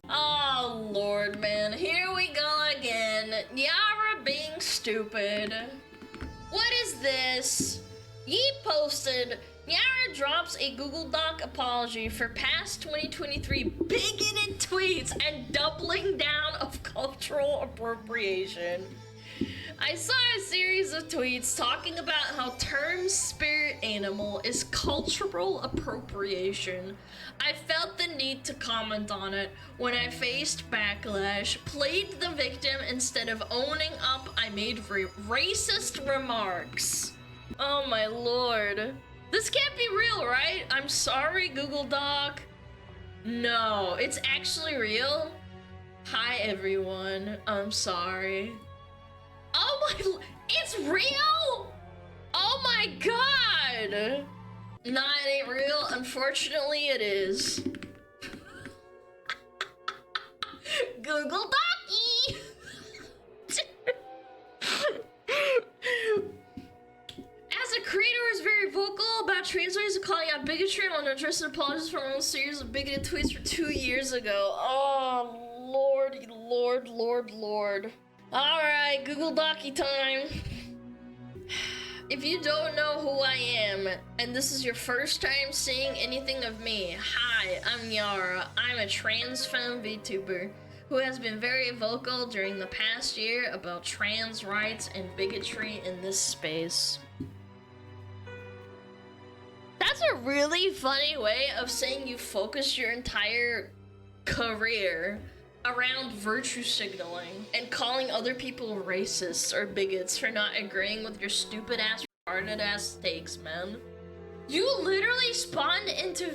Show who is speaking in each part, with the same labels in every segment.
Speaker 1: Oh Lord, man, here we go again. Yara being stupid. What is this? Ye posted, Yara drops a Google Doc apology for past 2023 bigoted tweets and doubling down of cultural appropriation. I saw a series of tweets talking about how term spirit animal is cultural appropriation. I felt the need to comment on it when I faced backlash, played the victim instead of owning up. I made racist remarks. Oh my lord. This can't be real, right? I'm sorry, Google Doc. No, it's actually real. Hi everyone, I'm sorry. Oh my, it's real? Oh my god! Nah, it ain't real. Unfortunately, it is. Google Docky! As a creator who is very vocal about translators and calling out bigotry and unaddressed apologies for my own series of bigoted tweets from 2 years ago. Oh, lord, lord, lord, lord. Alright, Google Docky time. If you don't know who I am, and this is your first time seeing anything of me, hi, I'm Yara. I'm a trans femme VTuber who has been very vocal during the past year about trans rights and bigotry in this space. That's a really funny way of saying you focus your entire career around virtue signaling and calling other people racists or bigots for not agreeing with your stupid ass retarded ass takes, man. You literally spawned into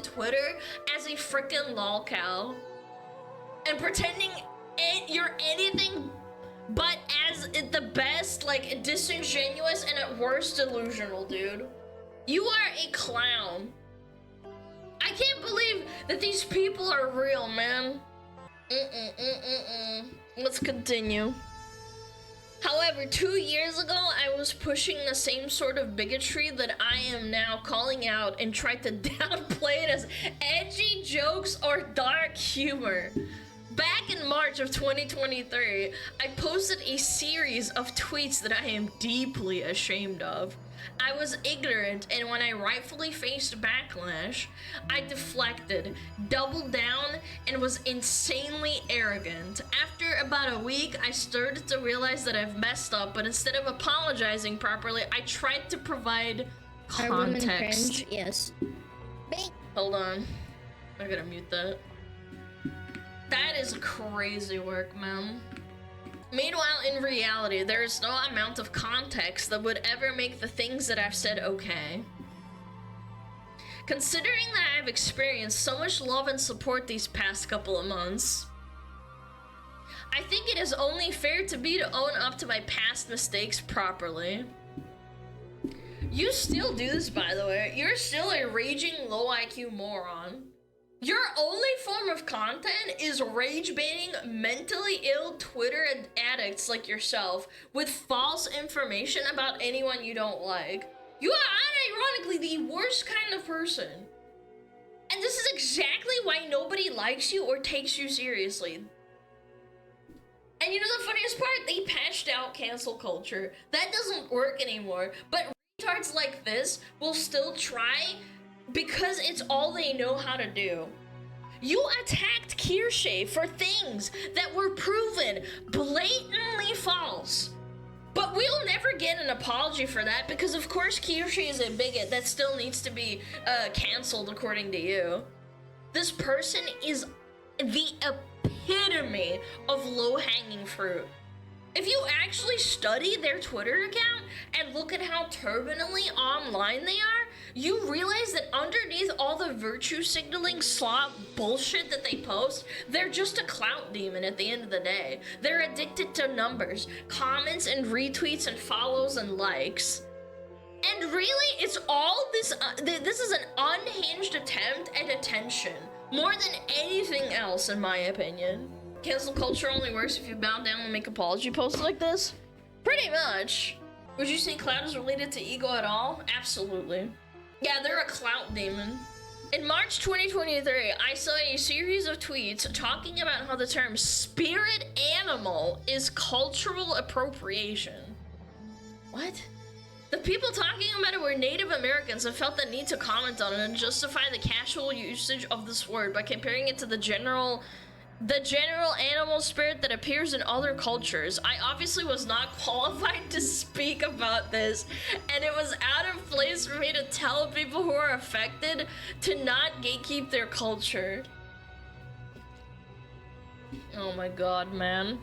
Speaker 1: Twitter as a freaking lolcow and pretending you're anything but as the best, like disingenuous and at worst delusional, dude. You are a clown. I can't believe that these people are real, man. Let's continue. However, 2 years ago, I was pushing the same sort of bigotry that I am now calling out and tried to downplay it as edgy jokes or dark humor. Back in March of 2023, I posted a series of tweets that I am deeply ashamed of. I was ignorant, and when I rightfully faced backlash, I deflected, doubled down, and was insanely arrogant. After about a week, I started to realize that I've messed up, but instead of apologizing properly, I tried to provide context.
Speaker 2: Are women cringe? Yes.
Speaker 1: Hold on. I gotta mute that. That is crazy work, man. Meanwhile, in reality, there is no amount of context that would ever make the things that I've said okay. Considering that I've experienced so much love and support these past couple of months, I think it is only fair to me to own up to my past mistakes properly. You still do this, by the way. You're still a raging low IQ moron. Your only form of content is rage baiting mentally ill Twitter addicts like yourself with false information about anyone you don't like. You are unironically the worst kind of person. And this is exactly why nobody likes you or takes you seriously. And you know the funniest part? They patched out cancel culture. That doesn't work anymore. But retards like this will still try because it's all they know how to do. You attacked Kirsche for things that were proven blatantly false. But we'll never get an apology for that because of course Kirsche is a bigot that still needs to be canceled according to you. This person is the epitome of low-hanging fruit. If you actually study their Twitter account and look at how turbulently online they are, you realize that underneath all the virtue signaling slop bullshit that they post, they're just a clout demon at the end of the day. They're addicted to numbers, comments and retweets and follows and likes. And really, it's all this, this is an unhinged attempt at attention, more than anything else in my opinion. Cancel culture only works if you bow down and make apology posts like this? Pretty much. Would you say clout is related to ego at all? Absolutely. Yeah, they're a clout demon. In March 2023, I saw a series of tweets talking about how the term spirit animal is cultural appropriation. What? The people talking about it were Native Americans and felt the need to comment on it and justify the casual usage of this word by comparing it to the general animal spirit that appears in other cultures. I obviously was not qualified to speak about this, and it was out of place for me to tell people who are affected to not gatekeep their culture. Oh my god, man.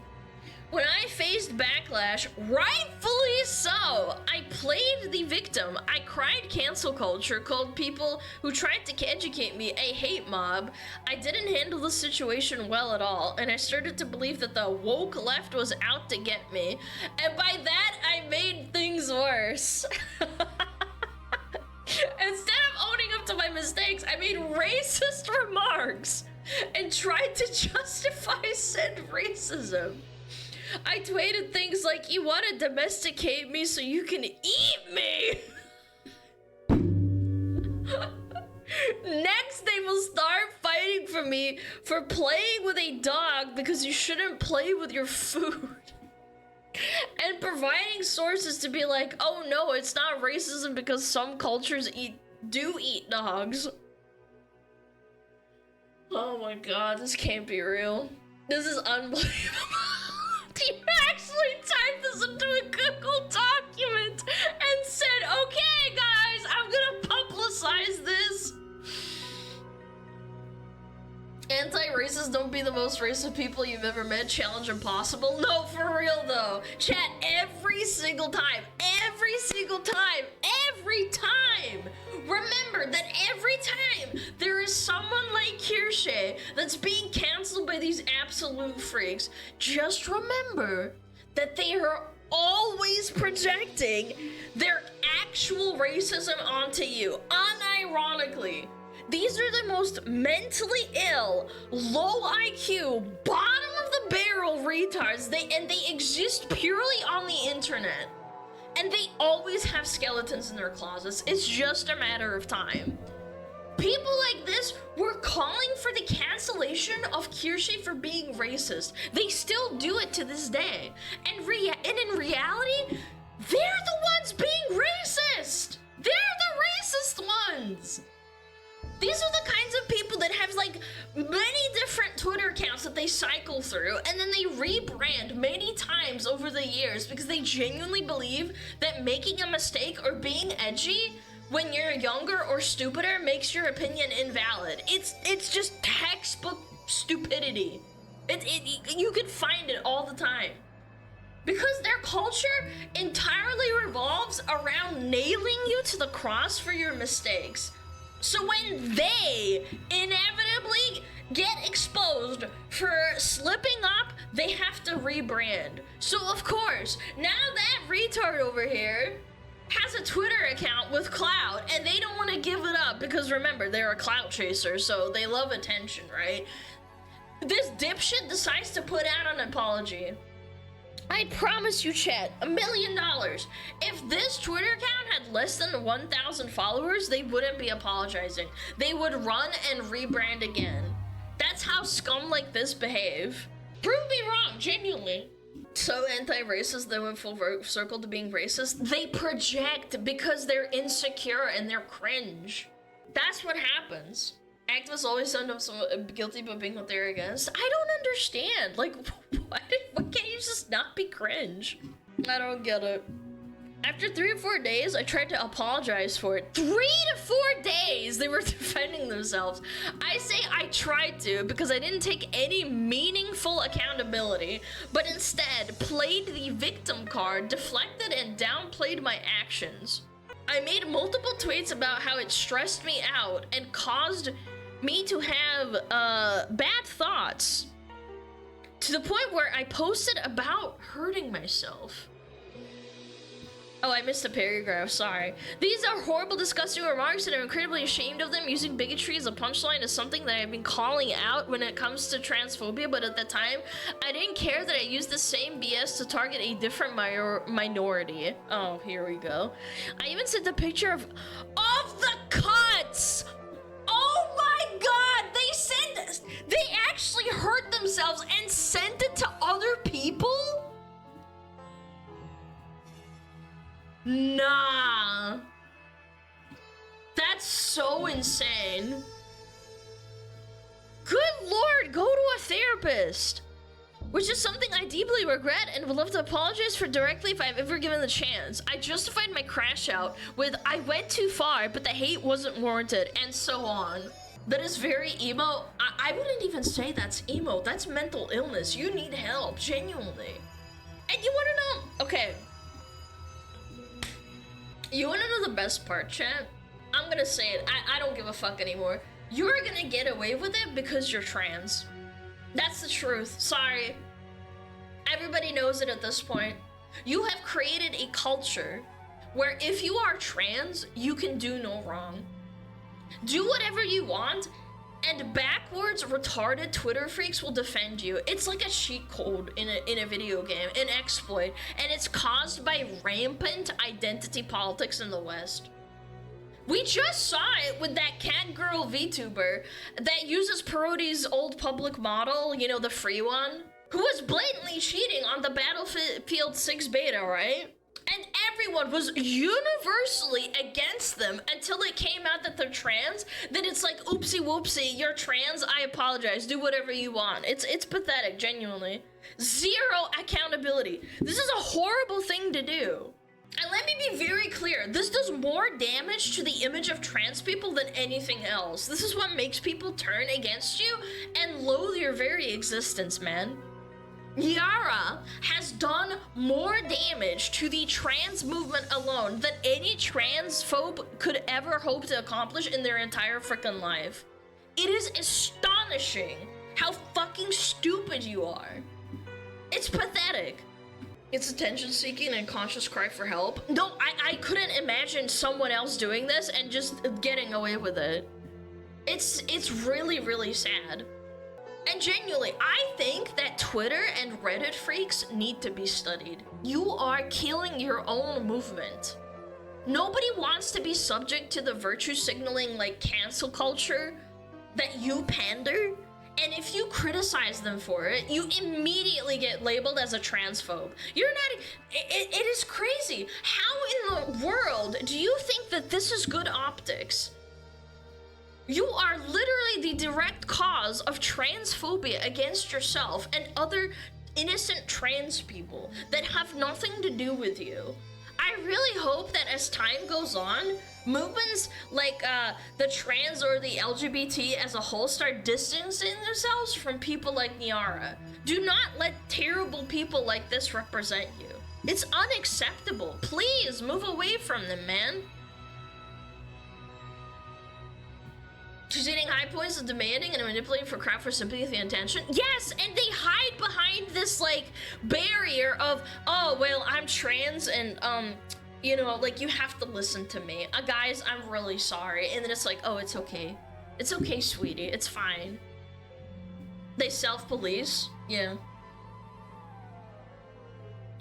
Speaker 1: When I faced backlash, rightfully so, I played the victim. I cried cancel culture, called people who tried to educate me a hate mob. I didn't handle the situation well at all, and I started to believe that the woke left was out to get me. And by that, I made things worse. Instead of owning up to my mistakes, I made racist remarks and tried to justify said racism. I tweeted things like, "You want to domesticate me so you can eat me." Next, they will start fighting for me for playing with a dog because you shouldn't play with your food. And providing sources to be like, "Oh no, it's not racism because some cultures do eat dogs." Oh my god, this can't be real. This is unbelievable. You actually typed this into a Google document and said, "Okay, guys, I'm gonna publicize this." Anti-racist, don't be the most racist people you've ever met. Challenge impossible. No, for real though. Chat, every single time, remember that every time there is someone like Kirsche that's being canceled by these absolute freaks, just remember that they are always projecting their actual racism onto you, unironically. These are the most mentally ill, low IQ, bottom of the barrel retards. They exist purely on the internet. And they always have skeletons in their closets. It's just a matter of time. People like this were calling for the cancellation of Kirsche for being racist. They still do it to this day. And in reality, they're the ones being racist. They're the racist ones. These are the kinds of people that have like many different Twitter accounts that they cycle through and then they rebrand many times over the years because they genuinely believe that making a mistake or being edgy when you're younger or stupider makes your opinion invalid. It's just textbook stupidity. You can find it all the time. Because their culture entirely revolves around nailing you to the cross for your mistakes. So when they inevitably get exposed for slipping up, they have to rebrand. So of course, now that retard over here has a Twitter account with clout and they don't want to give it up because remember, they're a clout chaser, so they love attention, right? This dipshit decides to put out an apology. I promise you, chat, $1 million. If this Twitter account had less than 1,000 followers, they wouldn't be apologizing. They would run and rebrand again. That's how scum like this behave. Prove me wrong, genuinely. So anti-racist, they went full circle to being racist. They project because they're insecure and they're cringe. That's what happens. Activists always end up so guilty about being what they're against. I don't understand. Like, why can't you just not be cringe? I don't get it. After 3 or 4 days, I tried to apologize for it. 3 to 4 days they were defending themselves. I say I tried to because I didn't take any meaningful accountability, but instead played the victim card, deflected and downplayed my actions. I made multiple tweets about how it stressed me out and caused me to have bad thoughts to the point where I posted about hurting myself. Oh, I missed a paragraph, sorry. These are horrible, disgusting remarks and I'm incredibly ashamed of them. Using bigotry as a punchline is something that I've been calling out when it comes to transphobia, but at the time, I didn't care that I used the same BS to target a different minority. Oh, here we go. I even sent a picture of the cuts! Oh my god! They actually hurt themselves and sent it to other people? Nah. That's so insane. Good lord, go to a therapist. Which is something I deeply regret and would love to apologize for directly if I've ever given the chance. I justified my crash out with I went too far, but the hate wasn't warranted, and so on. That is very emo. I wouldn't even say that's emo. That's mental illness. You need help, genuinely. And you wanna know, okay. You wanna know the best part, chat? I'm gonna say it, I don't give a fuck anymore. You're gonna get away with it because you're trans. That's the truth, sorry. Everybody knows it at this point. You have created a culture where if you are trans, you can do no wrong. Do whatever you want, and backwards retarded Twitter freaks will defend you. It's like a cheat code in a video game, an exploit, and it's caused by rampant identity politics in the West. We just saw it with that cat girl VTuber that uses Parodi's old public model, you know, the free one, who was blatantly cheating on the Battlefield 6 beta, right? And everyone was universally against them until it came out that they're trans. Then it's like, oopsie whoopsie, you're trans, I apologize, do whatever you want. It's pathetic, genuinely. Zero accountability. This is a horrible thing to do. And let me be very clear, this does more damage to the image of trans people than anything else. This is what makes people turn against you and loathe your very existence, man. Yara has done more damage to the trans movement alone than any transphobe could ever hope to accomplish in their entire freaking life. It is astonishing how fucking stupid you are. It's pathetic. It's attention-seeking and conscious cry for help. No, I couldn't imagine someone else doing this and just getting away with it. It's really, really sad. And genuinely, I think that Twitter and Reddit freaks need to be studied. You are killing your own movement. Nobody wants to be subject to the virtue signaling, like, cancel culture that you pander. And if you criticize them for it, you immediately get labeled as a transphobe. You're not, it is crazy. How in the world do you think that this is good optics? You are literally the direct cause of transphobia against yourself and other innocent trans people that have nothing to do with you. I really hope that as time goes on, movements like the trans or the LGBT as a whole start distancing themselves from people like Niara. Do not let terrible people like this represent you. It's unacceptable. Please move away from them, man. She's eating high points of demanding and manipulating for crowd for sympathy and attention. Yes, and they hide behind this, like, barrier of, oh, well, I'm trans and, you know, like, you have to listen to me. Guys, I'm really sorry. And then it's like, oh, it's okay. It's okay, sweetie. It's fine. They self-police. Yeah.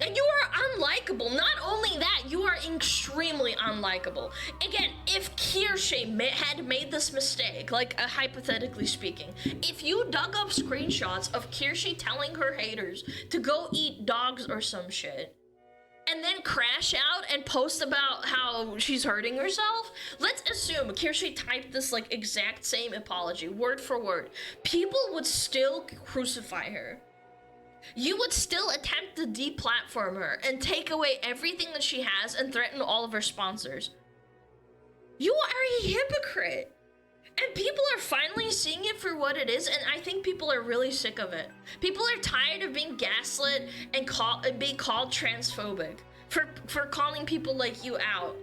Speaker 1: And you are unlikable. Not only that, you are extremely unlikable. Again, if Kirsche had made this mistake, like hypothetically speaking, if you dug up screenshots of Kirsche telling her haters to go eat dogs or some shit, and then crash out and post about how she's hurting herself, let's assume Kirsche typed this like exact same apology, word for word, people would still crucify her. You would still attempt to deplatform her and take away everything that she has and threaten all of her sponsors. You are a hypocrite. And people are finally seeing it for what it is, and I think people are really sick of it. People are tired of being gaslit and being called transphobic for calling people like you out.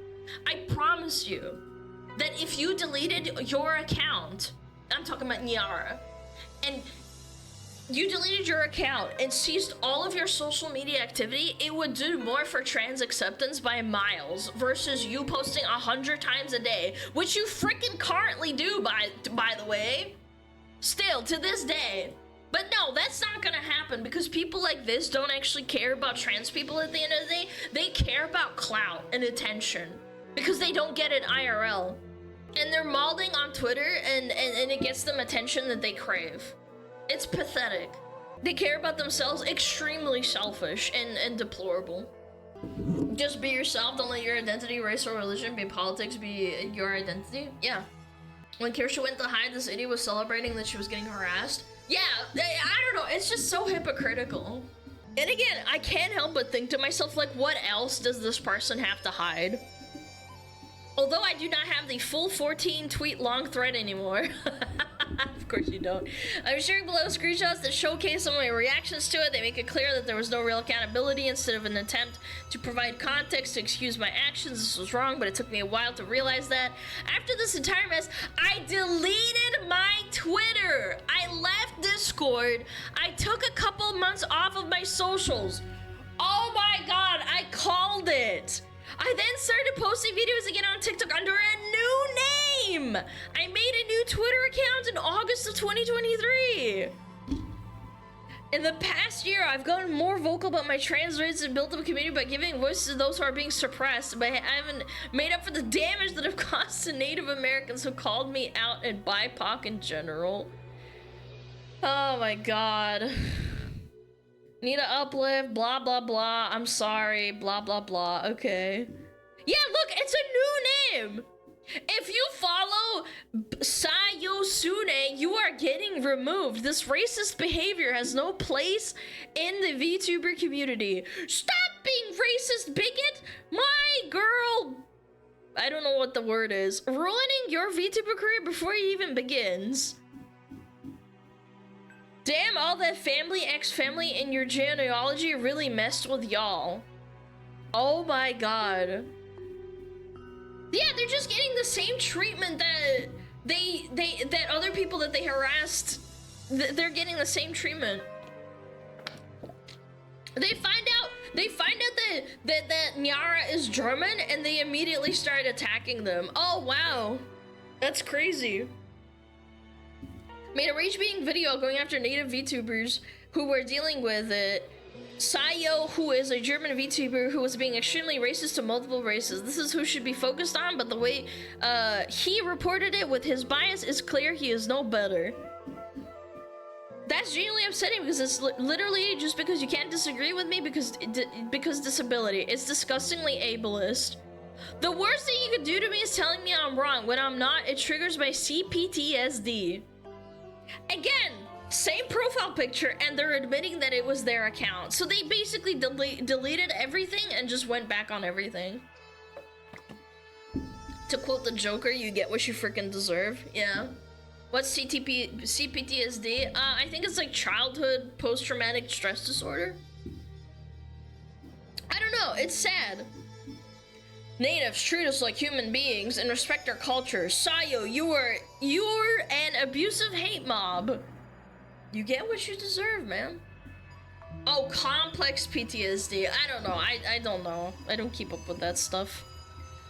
Speaker 1: I promise you that if you deleted your account, I'm talking about Niara, and you deleted your account and ceased all of your social media activity, it would do more for trans acceptance by miles versus you posting 100 times a day, which you freaking currently do, by the way, still to this day. But no, that's not gonna happen because people like this don't actually care about trans people at the end of the day. They care about clout and attention because they don't get it IRL. And they're molding on Twitter and it gets them attention that they crave. It's pathetic. They care about themselves, extremely selfish and deplorable. Just be yourself, don't let your identity, race, or religion be politics, be your identity. Yeah. When Kirsha went to hide, this idiot was celebrating that she was getting harassed. Yeah, I don't know, it's just so hypocritical. And again, I can't help but think to myself, like, what else does this person have to hide? Although I do not have the full 14 tweet long thread anymore. Of course you don't. I'm sharing below screenshots that showcase some of my reactions to it. They make it clear that there was no real accountability instead of an attempt to provide context to excuse my actions. This was wrong, but it took me a while to realize that. After this entire mess, I deleted my Twitter. I left Discord. I took a couple months off of my socials. Oh my god, I called it. I then started posting videos again on TikTok under a new name. I made a new Twitter account in August of 2023. In the past year, I've gotten more vocal about my trans rights and built up a community by giving voices to those who are being suppressed, but I haven't made up for the damage that I've caused to Native Americans who called me out and BIPOC in general. Oh my god. Need to uplift, blah, blah, blah. I'm sorry, blah, blah, blah. Okay. Yeah, look, it's a new name. If you follow Sayosune, you are getting removed. This racist behavior has no place in the VTuber community. Stop being racist, bigot. My girl, I don't know what the word is, ruining your VTuber career before it even begins. Damn, all that family, ex-family in your genealogy really messed with y'all. Oh my god. Yeah, they're just getting the same treatment that that other people that they harassed, they're getting the same treatment. They find out that Nyara is German and they immediately start attacking them. Oh wow. That's crazy. Made a rage-baiting video going after native VTubers who were dealing with it. Sayo, who is a German VTuber who was being extremely racist to multiple races. This is who should be focused on, but the way he reported it with his bias is clear he is no better. That's genuinely upsetting because it's literally just because you can't disagree with me because disability. It's disgustingly ableist. The worst thing you could do to me is telling me I'm wrong when I'm not. It triggers my CPTSD. Again, same profile picture and they're admitting that it was their account. So they basically deleted everything and just went back on everything. To quote the Joker, you get what you freaking deserve. Yeah. What's CPTSD? I think it's like childhood post-traumatic stress disorder. I don't know, it's sad. Natives treat us like human beings and respect our culture. Sayo, you're an abusive hate mob. You get what you deserve, man. Oh, complex PTSD. I don't know. I don't know. I don't keep up with that stuff.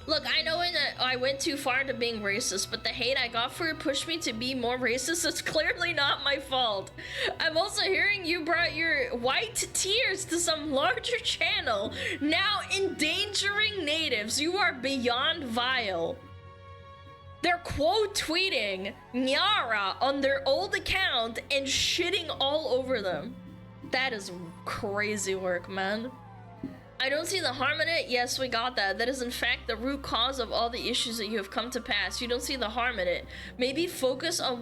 Speaker 1: Look, I know that I went too far to being racist, but the hate I got for it pushed me to be more racist. It's clearly not my fault. I'm also hearing you brought your white tears to some larger channel, now endangering natives. You are beyond vile. They're quote tweeting Nyara on their old account and shitting all over them. That is crazy work, man. I don't see the harm in it. Yes, we got that. That is in fact the root cause of all the issues that you have come to pass. You don't see the harm in it. Maybe focus on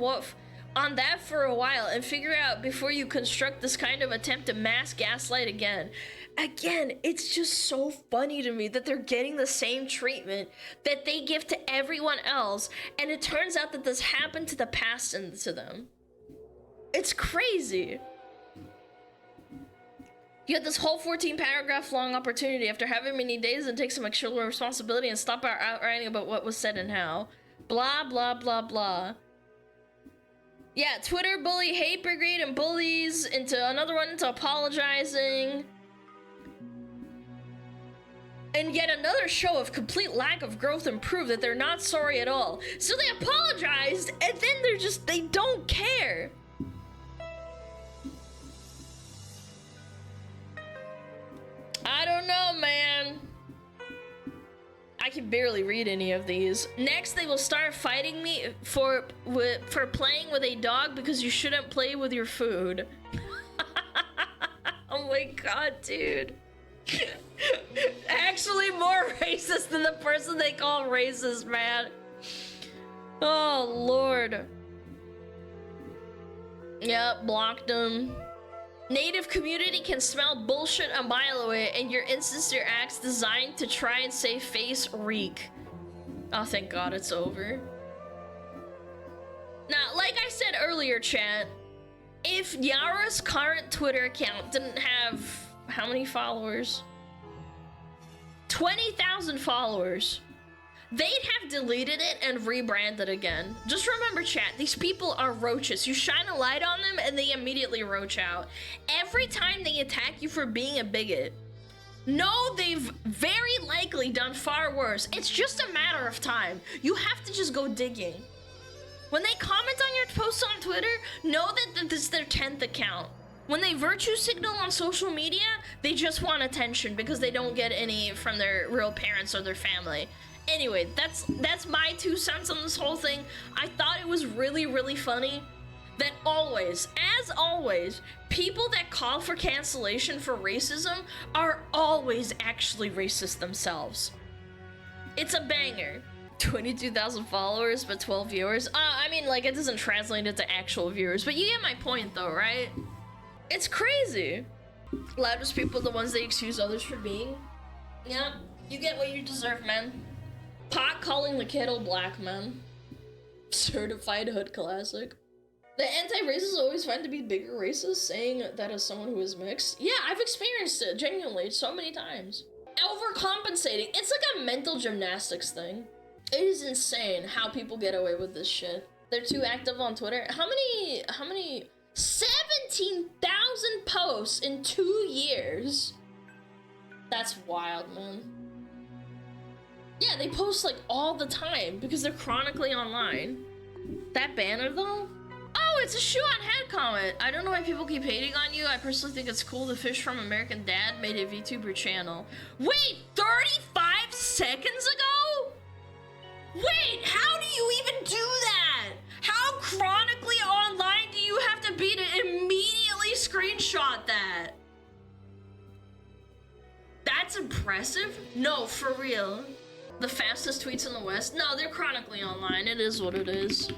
Speaker 1: that for a while and figure out before you construct this kind of attempt to mass gaslight again. Again, it's just so funny to me that they're getting the same treatment that they give to everyone else, and it turns out that this happened to the past and to them. It's crazy. You had this whole 14 paragraph long opportunity after having many days and take some actual responsibility and stop our outwriting about what was said and how. Blah, blah, blah, blah. Yeah, Twitter bully, hate brigade, and bullies into another one into apologizing. And yet another show of complete lack of growth and prove that they're not sorry at all. So they apologized, and then they don't care. I don't know, man. I can barely read any of these. Next, they will start fighting me for playing with a dog because you shouldn't play with your food. Oh my god, dude. Actually more racist than the person they call racist, man. Oh, Lord. Yep, blocked them. Native community can smell bullshit a mile away, and your insincere acts designed to try and save face reek. Oh, thank God it's over. Now, like I said earlier, chat, if Yara's current Twitter account didn't have how many followers? 20,000 followers. They'd have deleted it and rebranded again. Just remember, chat, these people are roaches. You shine a light on them and they immediately roach out. Every time they attack you for being a bigot, no, they've very likely done far worse. It's just a matter of time. You have to just go digging. When they comment on your posts on Twitter, know that this is their 10th account. When they virtue signal on social media, they just want attention because they don't get any from their real parents or their family. Anyway, that's my 2 cents on this whole thing. I thought it was really, really funny that always, as always, people that call for cancellation for racism are always actually racist themselves. It's a banger. 22,000 followers, but 12 viewers. I mean, like, it doesn't translate into actual viewers, but you get my point though, right? It's crazy. Loudest people are the ones they excuse others for being. Yeah, you get what you deserve, man. Pot calling the kettle black, man. Certified hood classic. The anti-racists always find to be bigger racist, saying that as someone who is mixed. Yeah, I've experienced it, genuinely, so many times. Overcompensating. It's like a mental gymnastics thing. It is insane how people get away with this shit. They're too active on Twitter. How many 17,000 posts in 2 years? That's wild, man. Yeah, they post like all the time because they're chronically online. That banner though? Oh, it's a shoe on head comment. I don't know why people keep hating on you. I personally think it's cool the Fish from American Dad made a VTuber channel. Wait, 35 seconds ago? Wait, how do you even do that? How chronically online do you have to be to immediately screenshot that? That's impressive? No, for real. The fastest tweets in the West? No, they're chronically online. It is what it is.